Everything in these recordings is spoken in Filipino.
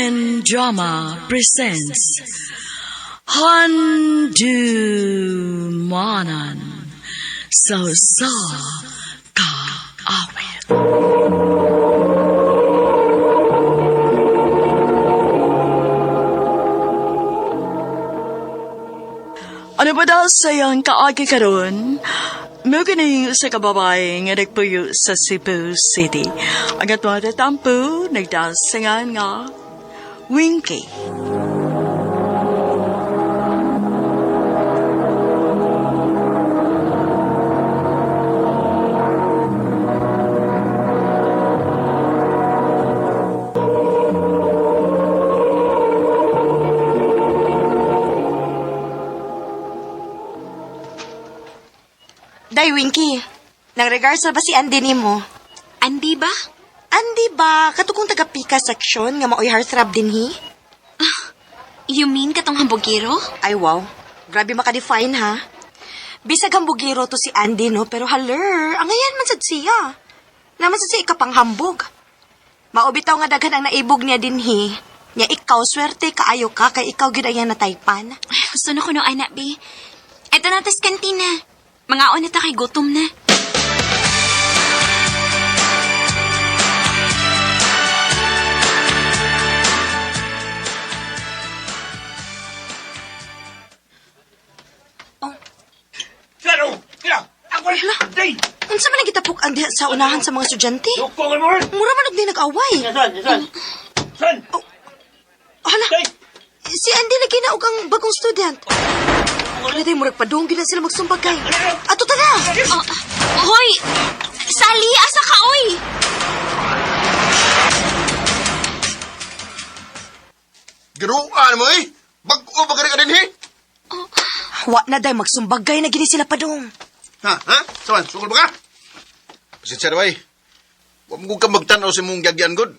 Korean Drama presents Handumanan So Ka Awit. Ano ba daw sayang kaagi karon? Muganing sa kababae nga nagpuyo sa Cebu City. Ang atwa na tampo, nagdasangan nga, Winky. Day, Winky. Nang-regards ba si Andy ni mo? Andy ba? Andy ba? Katukong taga-pika section nga maoy heartthrob din hi? You mean katong hambugiro? Ay, wow. Grabe makadefine, ha? Bisag hambugiro to si Andy, no? Pero haler, ang ngayon man sad siya. Naman sad siya ikapang hambog. Maubitaw nga daghan ang naibog niya din hi. Nya ikaw, swerte kaayo ka, kay ikaw gid ayan na taypan. Gusto na ko no, anak, be. Eto na tas kantina. Mga na ta kay gutom na. Claro! Kaya! Ako na! Day! Unsa man nagitapok ang diha sa unahan sa mga estudyante? Lukongan mo rin! Mura man og di nag-away. Yasan! San? Hala, Day! si Andy lagi na og ang bagong student. Wala tayo murag padung gila sila magsumbagay. Ato ta na! Hoy! Sali, asa ka, oy! Giruan mo eh! Bago ba ka din eh? Wa na day magsumbagay na gini sila padung. Ha? Saman, sukol ba ka? Pasensya na ba eh? Huwag mo ka magtanaw sa mong gyagyan god.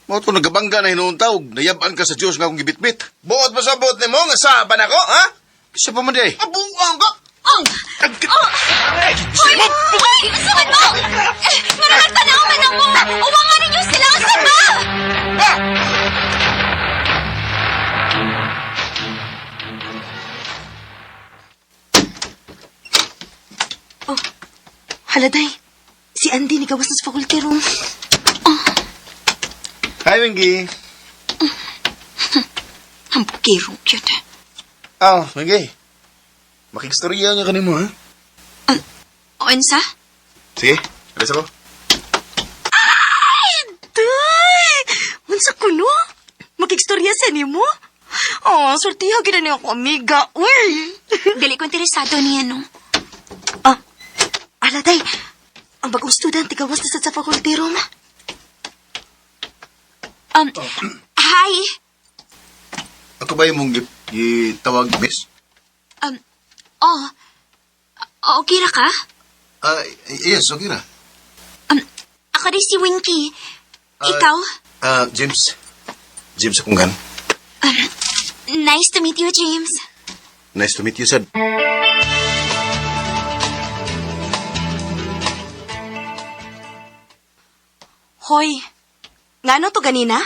Mao to nagabangga na hinuon tawag. Nayabaan ka sa Diyos nga akong gibitbit. Buot pasabot ni mo nga saban ako, ha? Kisa pa man day. Abuang ka! Hoy! Hoy! Saan mo? Maramang tanaw man ako! Uwangan ninyo sila! Saan ba? Hala day, si Andy ni gawas na sa faculty room. Hi, Wingy. Hambugiro, cute. Wingy. Makikstorya niya kanin mo, ha? Unsa? Sige, alis ako. Day! Unsa ko no? Makikstorya sa nimo? Oh, sortiha gina niya ako, amiga. Uy! Dili ko interesado niya, no? Ala day, ang bagong student gawas na sa faculty room. Hi! Ako ba yung mong gitawag, miss? Okay ra ka? Yes, okay na. Ako rin si Winky. Ikaw? James. James akong gan. Nice to meet you, James. Nice to meet you, Sad. Hoy, ngano to ganina?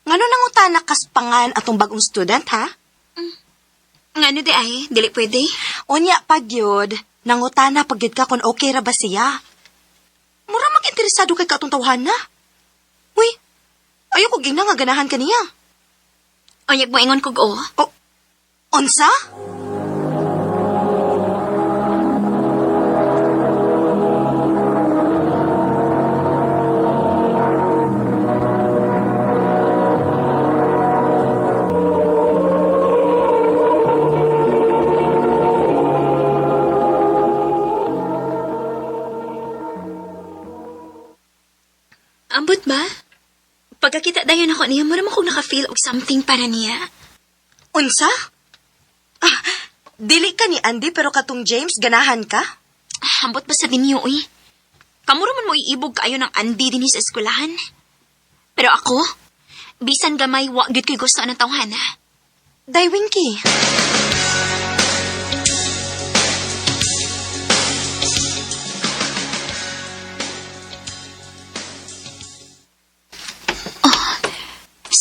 Ngano nangutana kaspangan atong bagong student, ha? Ngano di ay? Dili pwede? Unya pagyod, nangutana pagyod ka kung okay ra ba siya. Mura mag-interesado kay katong tawhan na. Uy, ayoko gina nga ganahan ka niya. Oyag mo ingon kog o. Unsa? Ambot ba? Pagkakita dayon ako niya, mura mo kong naka-feel og something para niya. Unsa? Dili ka ni Andy pero katong James ganahan ka? Ambot ba sa dinyo, uy? Kamuro man mo iibog kaayo ng Andy din sa eskwelahan. Pero ako, bisan gamay, wa gyud ko'y gusto ng tawhana. Day Winky.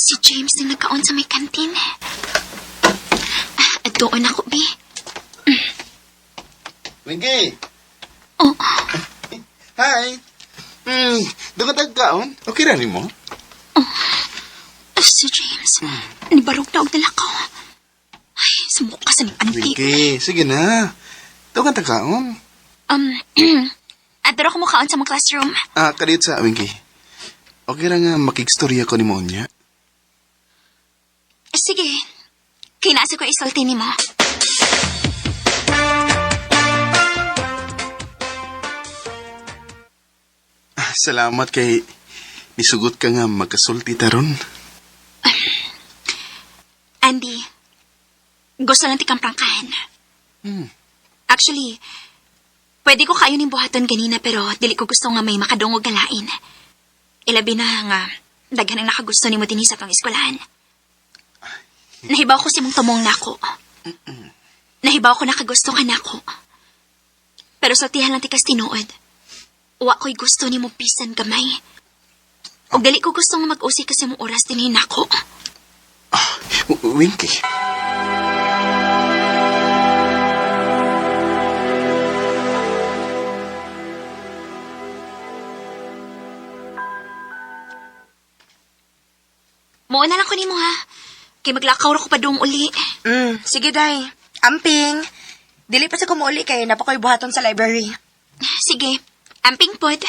Si James nang nagkaon sa may kantin. At doon ako, Bi. Winky! Oh, Hi! Doon ka tagkaon? Okay rin mo? si James. Nibarog na og nalakaw. Ay, sumukha sa ni auntie. Winky, sige na. Doon ka tagkaon. Adoro ko mo kaon sa mga classroom. Kadit sa Winky. Okay ra nga makikstorya ko ni mo niya. Sige. Kinasa ko isulti ni mo. Salamat kay nisugot ka nga magkasulti taron. Andy, gusto lang tikang prangkahan. Actually, pwede ko kayo ning buhaton ganina pero dili ko gusto nga may makadungog nga lain. Ilabi na nga daghan ang nakagusto ni mo din sa tong eskwelahan. Nahibaw ko si mong tumong nako. Nahibaw ko nakagusto ka nako. Pero sa tihan lang tikas tinuod. Wa ko'y gusto ni mo pisan gamay. Og dali ko gusto nga mag-usi kasi mong oras din nako. Winky. Muuna lang ko ni mo ha. Kay maglakaw ra ko pa doong uli. Sige, day. Amping. Dili pa sa kumuuli kay napakoy buhaton sa library. Sige, amping pod.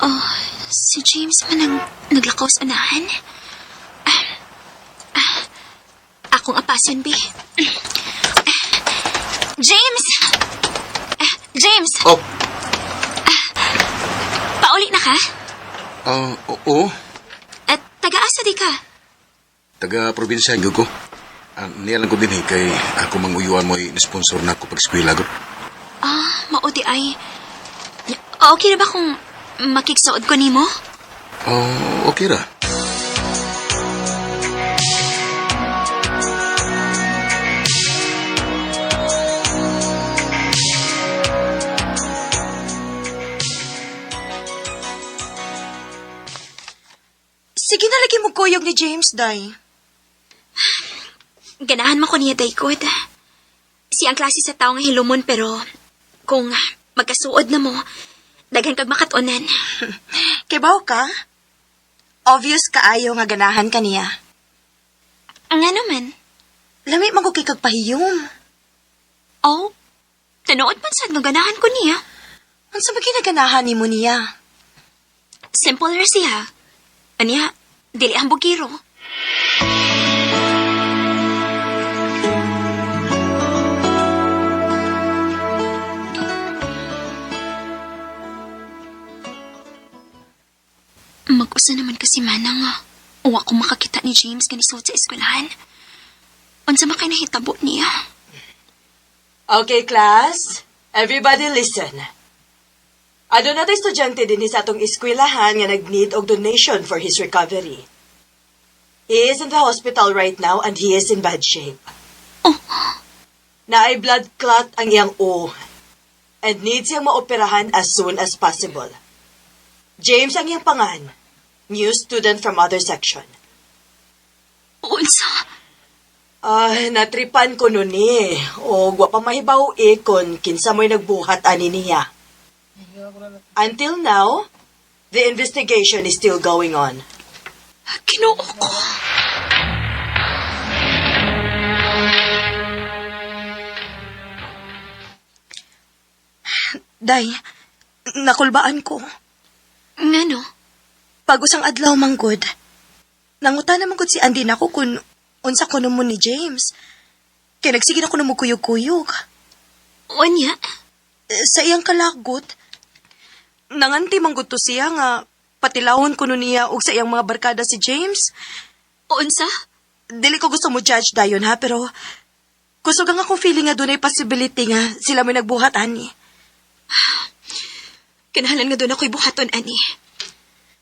Oh, si James man naglakaw sa unahan. Akong apason, Bi. James! James! Oh, Pauli na ka? oo. At taga-asa di ka? Taga-probinsya, ko. Niyalang ko din kay ako manguyuan mo na-sponsor na ako pag-eskwela ko. Maudi ay. Okay na ba kung makiksood ko ni mo? Okay ra. Sige na lagi mo kuyog ni James, day. Ganahan mo ko niya, Daykod. Siyang klase sa tao nga hilumon pero kung magkasuod na mo, daghan kag makatunan. Kay baw ka? Obvious kaayo nga ganahan ka niya. Nga naman. Lami man ko kay kagpahiyom. Oh, tanood man sad nga ganahan ko niya. Unsa ba ginaganahan nimo niya? Simple ra siya. Anya, dili ang bugiro. Mag-usa naman kasi mana nga. Uwa ko makakita ni James ganisod sa eskwelahan. Unsa man kay nahitabo niya? Okay, class. Everybody listen. Aduna natin estudyante din sa atong eskwelahan nga nag-need og donation for his recovery. He is in the hospital right now and he is in bad shape. Naay blood clot ang iyang O and needs siyang maoperahan as soon as possible. James ang iyang pangan, new student from other section. Unsa? Natripan ko nun o wa pa mahibaw kon kinsa mo'y nagbuhat ani niya. Until now, the investigation is still going on. Ginoo ko. Day, nakulbaan ko. Ngano? Pag usang adlaw manggod. Nangutan naman gud si Andy nako kung unsa ko mo ni James. Kaya nagsige na ko na mo kuyog-kuyog. Unya? Sa iyang kalagot, nanganti manggod to siya nga patilawon ko niya og sa iyang mga barkada si James. Unsa? Dili ko gusto mo judge dayon ha, pero kusog ang akong feeling nga dunay possibility nga sila may nagbuhat ani. Kanahalan nga doon ako'y buhaton, ani.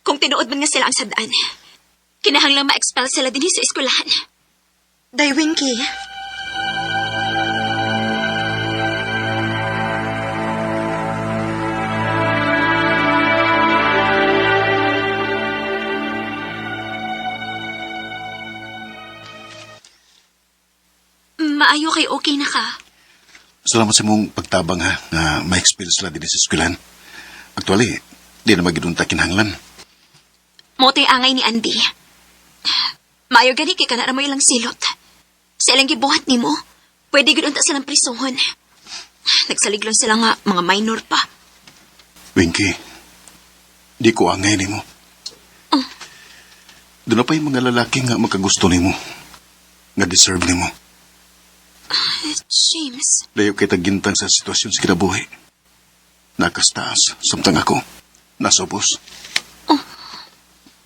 Kung tinuod man nga sila ang sadaan. Kinahanglang ma-expel sila din sa eskwelahan. Day, Winky. Maayo kay okay na ka. Salamat sa mong pagtabang ha, na ma-expel sila din sa eskwelahan. Actually, di na magidunta kinahanglan. Moto'y angay ni Andy. Maayo gani kay kanara mo ilang silot. Sa ilang gibuhat ni mo, pwede gudunta silang prisohon. Nagsaliglon sila nga mga minor pa. Winky, di ko angay ni mo. Doon na pa yung mga lalaki nga magkagusto ni mo. Nga deserve ni mo. James, Layo kay tagintang sa sitwasyon sa kinabuhi. Nakastaas, samtang ako, nasa ubos.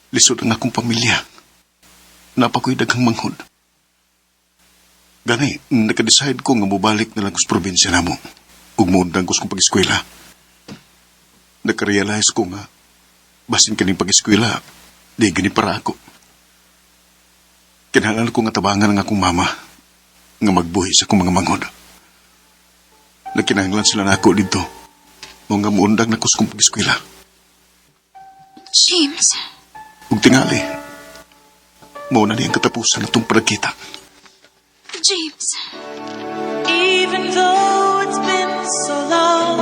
Lisod ang akong pamilya. Napakoy daghang manghod. Gani, nakadecide ko nga mubalik na lang sa probinsya na mo. Ug muundang ko sa pag-eskwela. Nakarealize ko nga, basin kaning pag-eskwela, di gani para ako. Kinahanglan ko nga tabangan ang akong mama nga magbuhi sa akong mga manghod. Nakinahanglan sila na ako dito. O nga muundang na ko sa pag-eskwela. James, Ug tingali, mauna niyang katapusan na itong pagkita. James. Even though it's been so long,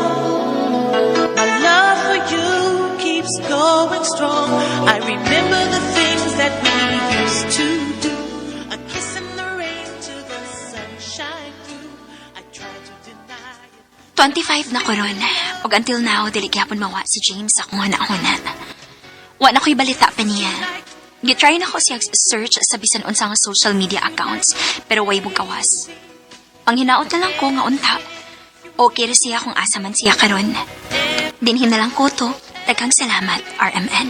my love for you keeps going strong. I remember the things that we used to do. A kiss in the rain to the sunshine through. I try to deny it. 25 na ko ron. Og until now, dili gyapon mawa si James akong huna-huna. Wa na ko'y balita pa niya. Gitry na ko siya search sa bisan unsa nga social media accounts, pero way mo gawas. Ang hinaot na lang ko nga unta. Okay ra siya kung asa man siya karon. Dinhin na lang ko to. Daghang salamat, RMN.